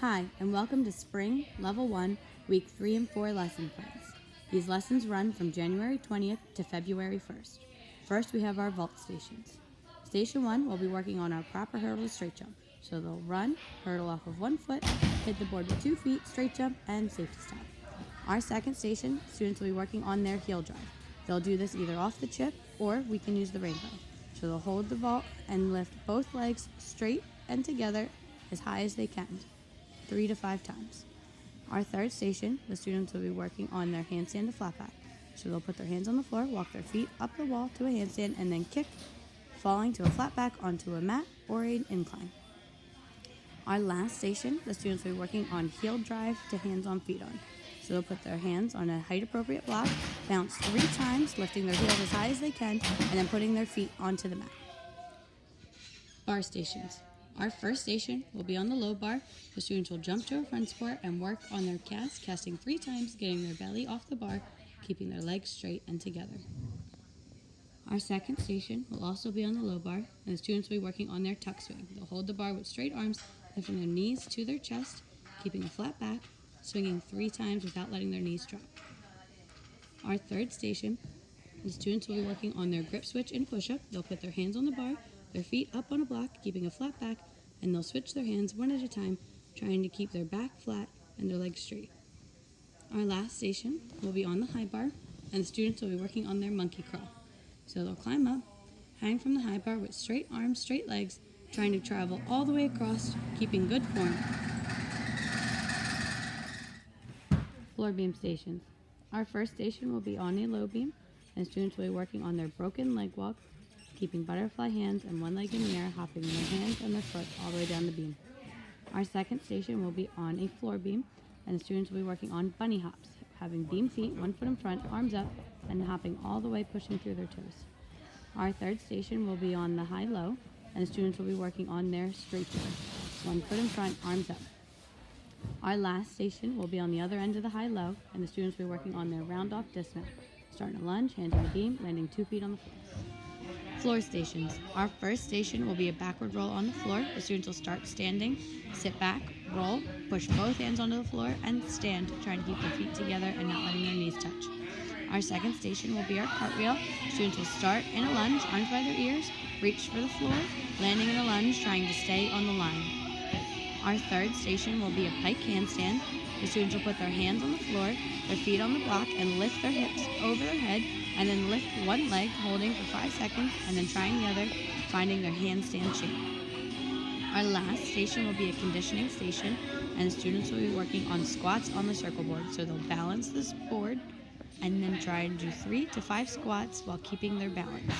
Hi, and welcome to Spring Level 1, Week 3 and 4 lesson plans. These lessons run from January 20th to February 1st. First, we have our vault stations. Station 1 will be working on our proper hurdle straight jump. So they'll run, hurdle off of 1 foot, hit the board with 2 feet, straight jump, and safety stop. Our second station, students will be working on their heel drive. They'll do this either off the chip or we can use the rainbow. So they'll hold the vault and lift both legs straight and together as high as they can, 3 to 5 times. Our third station, the students will be working on their handstand to flat back. So they'll put their hands on the floor, walk their feet up the wall to a handstand, and then kick, falling to a flat back onto a mat or an incline. Our last station, the students will be working on heel drive to hands on feet on. So they'll put their hands on a height appropriate block, bounce 3 times, lifting their heels as high as they can, and then putting their feet onto the mat. Bar stations. Our first station will be on the low bar. The students will jump to a front support and work on their cast, casting 3 times, getting their belly off the bar, keeping their legs straight and together. Our second station will also be on the low bar, and the students will be working on their tuck swing. They'll hold the bar with straight arms, lifting their knees to their chest, keeping a flat back, swinging 3 times without letting their knees drop. Our third station, the students will be working on their grip switch and push-up. They'll put their hands on the bar, their feet up on a block, keeping a flat back, and they'll switch their hands one at a time, trying to keep their back flat and their legs straight. Our last station will be on the high bar, and the students will be working on their monkey crawl. So they'll climb up, hang from the high bar with straight arms, straight legs, trying to travel all the way across, keeping good form. Floor beam stations. Our first station will be on a low beam, and students will be working on their broken leg walk, keeping butterfly hands and 1 leg in the air, hopping their hands and their foot all the way down the beam. Our second station will be on a floor beam, and the students will be working on bunny hops, having beam feet, 1 foot in front, arms up, and hopping all the way, pushing through their toes. Our third station will be on the high-low, and the students will be working on their straight bar, 1 foot in front, arms up. Our last station will be on the other end of the high-low, and the students will be working on their round-off dismount, starting a lunge, hands on the beam, landing 2 feet on the floor. Floor stations. Our first station will be a backward roll on the floor. The students will start standing, sit back, roll, push both hands onto the floor, and stand, trying to keep their feet together and not letting their knees touch. Our second station will be our cartwheel. Students will start in a lunge, arms by their ears, reach for the floor, landing in a lunge, trying to stay on the line. Our third station will be a pike handstand. The students will put their hands on the floor, their feet on the block, and lift their hips over their head, and then lift 1 leg, holding for 5 seconds, and then trying the other, finding their handstand shape. Our last station will be a conditioning station, and the students will be working on squats on the circle board. So they'll balance this board, and then try and do 3 to 5 squats while keeping their balance.